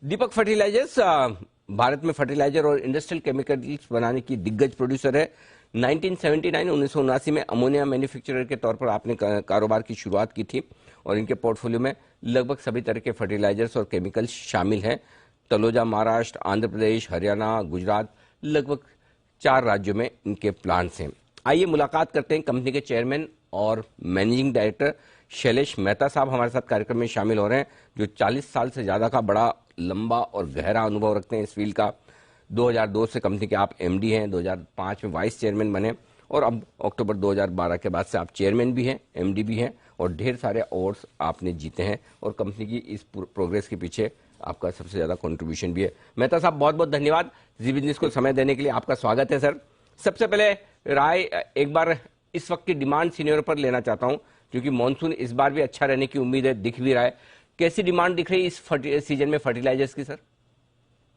दीपक fertilisers Bharat में fertiliser और industrial chemicals बनाने की दिग्गज प्रोड्यूसर है। 1979 में अमोनिया मैन्युफैक्चरर के तौर पर आपने कारोबार की शुरुआत की थी और इनके पोर्टफोलियो में लगभग सभी तरह के फर्टिलाइजर्स और केमिकल्स शामिल हैं। तलोजा, महाराष्ट्र, आंध्र प्रदेश, हरियाणा, गुजरात, लगभग 4 राज्यों में इनके प्लांट्स हैं। आइए मुलाकात करते हैं कंपनी के चेयरमैन और मैनेजिंग डायरेक्टर शैलेश मेहता साहब हमारे साथ कार्यक्रम में शामिल हो रहे हैं, जो 40 साल से ज्यादा का बड़ा लंबा और गहरा अनुभव रखते हैं इस फील्ड का। 2002 से कंपनी के आप एमडी हैं, 2005 में वाइस चेयरमैन बने और अब अक्टूबर 2012 के बाद से आप चेयरमैन भी हैं, एमडी भी हैं और ढेर सारे अवार्ड्स आपने जीते हैं और कंपनी की इस प्रोग्रेस के पीछे आपका सबसे ज्यादा कंट्रीब्यूशन भी है। मेहता साहब, बहुत बहुत धन्यवाद जी बिजनेस को समय देने के लिए। आपका स्वागत है सर। सबसे पहले राय एक बार इस वक्त की डिमांड सीनियर पर लेना चाहता हूं, क्योंकि मानसून इस बार भी अच्छा रहने की उम्मीद है, दिख भी रहा है। कैसी डिमांड दिख रही है इस सीजन में फर्टिलाइजर्स की सर?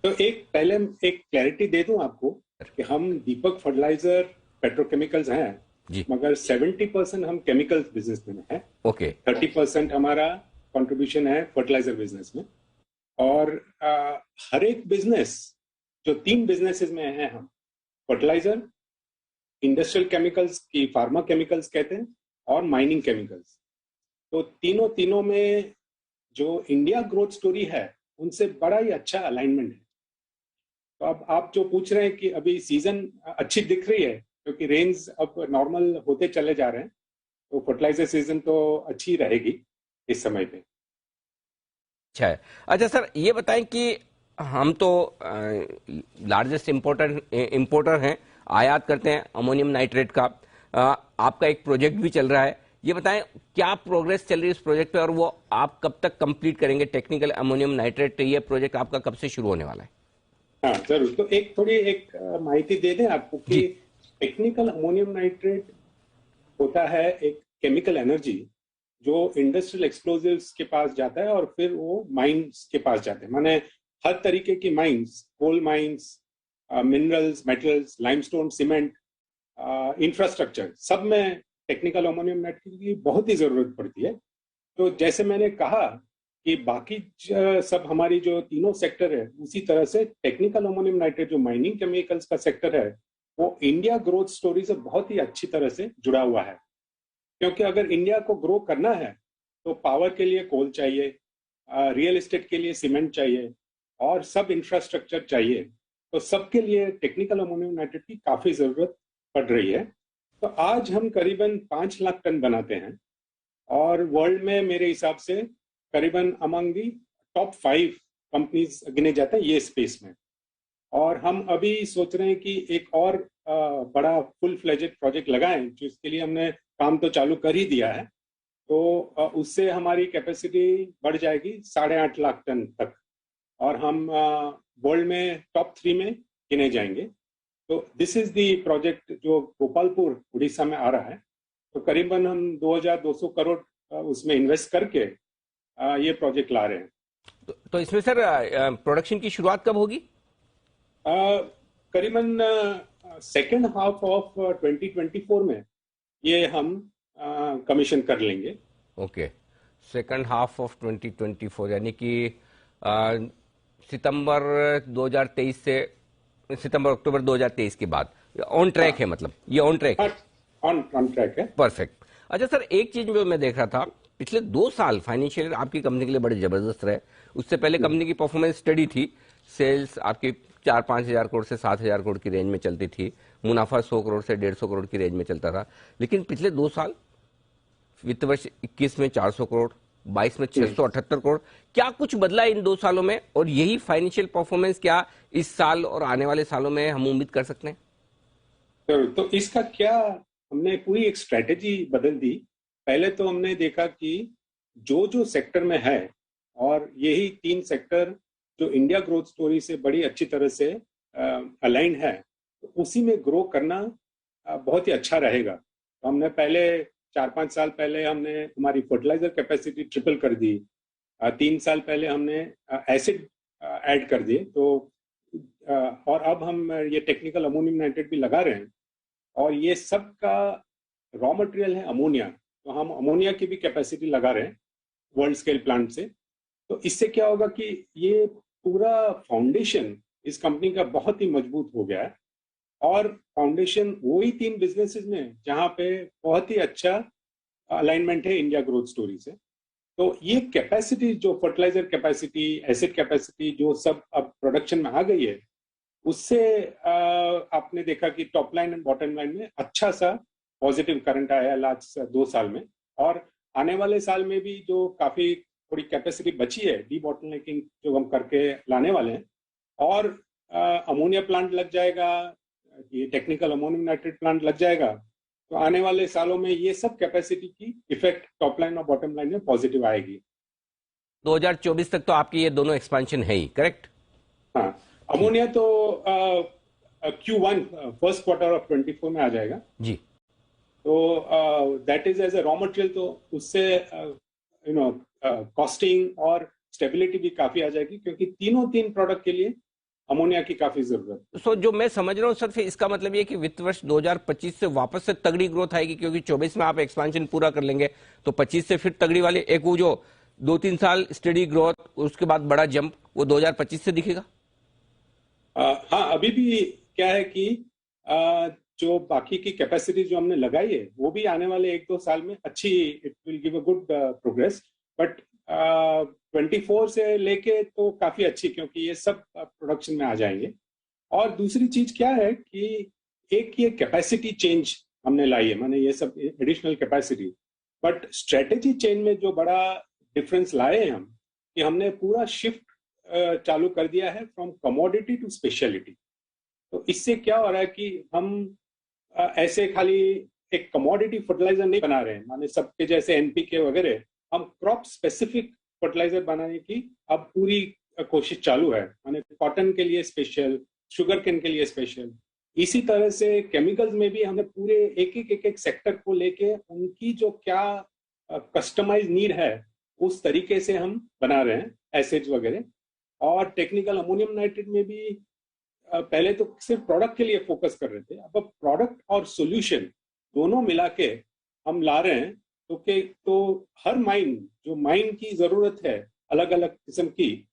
तो पहले एक क्लैरिटी दे दूं आपको कि हम दीपक फर्टिलाइजर पेट्रोकेमिकल्स हैं जी, मगर 70% हम केमिकल्स बिजनेस में हैं। ओके, 30% हमारा कंट्रीब्यूशन है फर्टिलाइजर बिजनेस में। और हर एक बिजनेस जो 3 बिजनेसेस में है हम, फर्टिलाइजर, इंडस्ट्रियल केमिकल्स की फार्मा केमिकल्स कहते हैं और माइनिंग केमिकल्स, तो तीनों में जो इंडिया ग्रोथ स्टोरी है उनसे बड़ा ही अच्छा अलाइनमेंट है। तो अब आप जो पूछ रहे हैं कि अभी सीजन अच्छी दिख रही है क्योंकि रेंज अब नॉर्मल होते चले जा रहे हैं, तो फर्टिलाइजर सीजन तो अच्छी रहेगी इस समय पे। अच्छा है। अच्छा सर, ये बताएं कि हम तो लार्जेस्ट इंपोर्टर हैं, आयात करते हैं अमोनियम नाइट्रेट का। आपका एक प्रोजेक्ट भी चल रहा है, ये बताएं क्या प्रोग्रेस चल रही है इस प्रोजेक्ट पे और वो आप कब तक कंप्लीट करेंगे? टेक्निकल अमोनियम नाइट्रेट ये प्रोजेक्ट आपका कब से शुरू होने वाला है? हाँ जरूर, तो एक माहिती दे दें आपको कि जी, टेक्निकल अमोनियम नाइट्रेट होता है एक केमिकल एनर्जी जो इंडस्ट्रियल एक्सप्लोजिव्स के पास जाता है और फिर वो माइंस के पास जाते हैं। माने हर तरीके की mines, coal mines, minerals, metals, limestone, cement, infrastructure, सब में टेक्निकल अमोनियम नाइट्रेट की बहुत ही जरूरत पड़ती है। तो जैसे मैंने कहा कि बाकी सब हमारी जो तीनों सेक्टर है, उसी तरह से टेक्निकल अमोनियम नाइट्रेट जो माइनिंग केमिकल्स का सेक्टर है वो इंडिया ग्रोथ स्टोरी से बहुत ही अच्छी तरह से जुड़ा हुआ है। क्योंकि अगर इंडिया को ग्रो करना है तो पावर के लिए कोल चाहिए, रियल एस्टेट के लिए सीमेंट चाहिए और सब इंफ्रास्ट्रक्चर चाहिए। तो सबके लिए टेक्निकल अमोनियम नाइट्रेट की काफी जरूरत पड़ रही है। तो आज हम करीबन 5 लाख टन बनाते हैं और वर्ल्ड में मेरे हिसाब से करीबन अमंग दी टॉप 5 कंपनीज गिने जाते हैं ये स्पेस में। और हम अभी सोच रहे हैं कि एक और बड़ा फुल फ्लेजेड प्रोजेक्ट लगाएं, जिसके लिए हमने काम तो चालू कर ही दिया है। तो उससे हमारी कैपेसिटी बढ़ जाएगी 8.5 लाख टन तक और हम वर्ल्ड में टॉप 3 में गिने जाएंगे। तो दिस इज दी प्रोजेक्ट जो गोपालपुर उड़ीसा में आ रहा है। तो करीबन हम 2200 करोड़ उसमें इन्वेस्ट करके ये प्रोजेक्ट ला रहे हैं। तो इसमें सर प्रोडक्शन की शुरुआत कब होगी? करीबन सेकेंड हाफ ऑफ 2024 में ये हम कमीशन कर लेंगे। ओके, सेकंड हाफ ऑफ 2024 यानी कि अ, सितंबर 2023 से सितंबर अक्टूबर 2023 के बाद ऑन ट्रैक हाँ है, मतलब ये ऑन ट्रैक है। ऑन ट्रैक है। परफेक्ट। अच्छा सर, एक चीज जो मैं देख रहा था, पिछले 2 साल फाइनेंशियल आपकी कंपनी के लिए बड़े जबरदस्त रहे। उससे पहले कंपनी की परफॉर्मेंस स्टडी थी। सेल्स आपकी 4-5 हजार करोड़ से 7 हजार करोड़ की रेंज में चलती थी। मुनाफा 100 करोड़ से 150 करोड़ की रेंज में चलता था। लेकिन पिछले 2 साल, वित्त वर्ष 21 में 400 करोड़, 22 में 678 करोड़, क्या कुछ बदला इन 2 सालों में? और यही फाइनेंशियल परफॉर्मेंस क्या इस साल और आने वाले सालों में हम उम्मीद कर सकते हैं? तो इसका क्या, हमने पूरी एक स्ट्रेटेजी बदल दी। पहले तो हमने देखा कि जो जो सेक्टर में है और यही 3 सेक्टर जो इंडिया ग्रोथ स्टोरी से बड़ी अच्छी तरह से अलाइन है, तो उसी में ग्रो करना बहुत ही अच्छा रहेगा। तो हमने पहले 4-5 साल पहले हमने हमारी फर्टिलाइजर कैपेसिटी ट्रिपल कर दी। 3 साल पहले हमने एसिड ऐड कर दिए। तो और अब हम ये टेक्निकल अमोनियम नाइट्रेट भी लगा रहे हैं और ये सब का रॉ मटेरियल है अमोनिया। तो हम अमोनिया की भी कैपेसिटी लगा रहे हैं वर्ल्ड स्केल प्लांट से। तो इससे क्या होगा कि ये पूरा फाउंडेशन इस कंपनी का बहुत ही मजबूत हो गया है। और फाउंडेशन वही 3 बिजनेसेस में जहां पे बहुत ही अच्छा अलाइनमेंट है इंडिया ग्रोथ स्टोरी से। तो ये कैपेसिटी, जो फर्टिलाइजर कैपेसिटी, एसिड कैपेसिटी, जो सब अब प्रोडक्शन में आ गई है, उससे आपने देखा कि top line and bottom line में अच्छा सा पॉजिटिव करंट आया है लास्ट 2 साल में। और आने वाले साल में भी जो काफी थोड़ी कैपेसिटी बची है, डी बॉटलनेकिंग जो हम करके लाने वाले हैं, और अमोनिया प्लांट लग जाएगा, ये टेक्निकल अमोनियम नाइट्रेट प्लांट लग जाएगा, तो आने वाले सालों में ये सब कैपेसिटी की इफेक्ट टॉप लाइन और बॉटम लाइन में पॉजिटिव आएगी। 2024 तक तो आपकी ये दोनों एक्सपेंशन है ही, करेक्ट? हाँ, अमोनिया तो Q1 फर्स्ट क्वार्टर ऑफ 24 में आ जाएगा जी। तो that is as a raw material, तो उससे कॉस्टिंग और स्टेबिलिटी भी काफी आ जाएगी, क्योंकि तीन प्रोडक्ट के लिए अमोनिया की काफी जरूरत है। सो जो मैं समझ रहा हूँ सर, फिर इसका मतलब ये कि वित्त वर्ष 2025 से वापस से तगड़ी ग्रोथ आएगी, क्योंकि 24 में आप एक्सपेंशन पूरा कर लेंगे तो 25 से फिर तगड़ी वाली एक वो जो 2-3 साल स्टडी ग्रोथ, उसके बाद बड़ा जंप, वो 2025 से दिखेगा। हाँ, अभी भी क्या है कि जो बाकी की कैपेसिटी जो हमने लगाई है वो भी आने वाले 1-2 साल में अच्छी, it will give a good progress. But 24 से लेके तो काफी अच्छी, क्योंकि ये सब प्रोडक्शन में आ जाएंगे। और दूसरी चीज क्या है कि एक ये कैपेसिटी चेंज हमने लाई है, माने ये सब additional capacity, but strategy change में जो बड़ा डिफरेंस लाए हैं हम, कि हमने पूरा शिफ्ट चालू कर दिया है फ्रॉम कमोडिटी टू स्पेशलिटी। तो इससे क्या हो रहा है कि हम ऐसे खाली एक कमोडिटी फर्टिलाइजर नहीं बना रहे हैं, माने सबके जैसे एनपीके वगैरह, हम क्रॉप स्पेसिफिक फर्टिलाइजर बनाने की अब पूरी कोशिश चालू है। माने कॉटन के लिए स्पेशल, शुगर केन के लिए स्पेशल। इसी तरह से केमिकल्स में भी हमें पूरे एक एक सेक्टर को लेके उनकी जो क्या कस्टमाइज नीड है, उस तरीके से हम बना रहे हैं एसिड्स वगैरह। और टेक्निकल अमोनियम नाइट्रेट में भी पहले तो सिर्फ प्रोडक्ट के लिए फोकस कर रहे थे, अब प्रोडक्ट और सॉल्यूशन दोनों मिला के हम ला रहे हैं। तो हर माइन, जो माइन की जरूरत है अलग अलग किस्म की,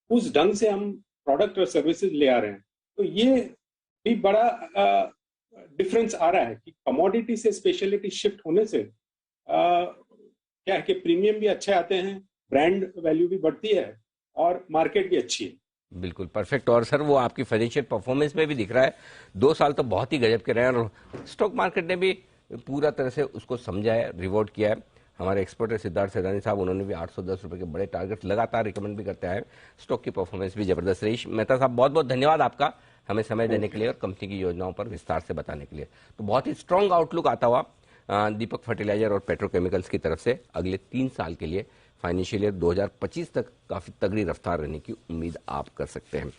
उस ढंग से हम प्रोडक्ट और सर्विसेज ले आ रहे हैं। तो ये भी बड़ा डिफरेंस आ रहा है कि कमोडिटी से स्पेशलिटी शिफ्ट होने से क्या है कि प्रीमियम भी अच्छे आते हैं, ब्रांड वैल्यू भी बढ़ती है और मार्केट भी अच्छी है। बिल्कुल परफेक्ट। और सर वो आपकी फाइनेंशियल परफॉर्मेंस में भी दिख रहा है, 2 साल तो बहुत ही गजब के रहे हैं, और स्टॉक मार्केट ने भी पूरा तरह से उसको समझा है, रिवॉर्ड किया है। हमारे एक्सपर्ट है सिद्धार्थ सैदानी साहब, उन्होंने भी 810 रुपए के बड़े टारगेट लगातार रिकमेंड भी करते हैं। स्टॉक की परफॉर्मेंस भी जबरदस्त रही। मेहता साहब, बहुत बहुत धन्यवाद आपका हमें समय देने के लिए और कंपनी की योजनाओं पर विस्तार से बताने के लिए। तो बहुत ही स्ट्रांग आउटलुक आता हुआ दीपक फर्टिलाइजर और पेट्रोकेमिकल्स की तरफ से अगले 3 साल के लिए फाइनेंशियल ईयर 2025 तक काफी तगड़ी रफ्तार रहने की उम्मीद आप कर सकते हैं।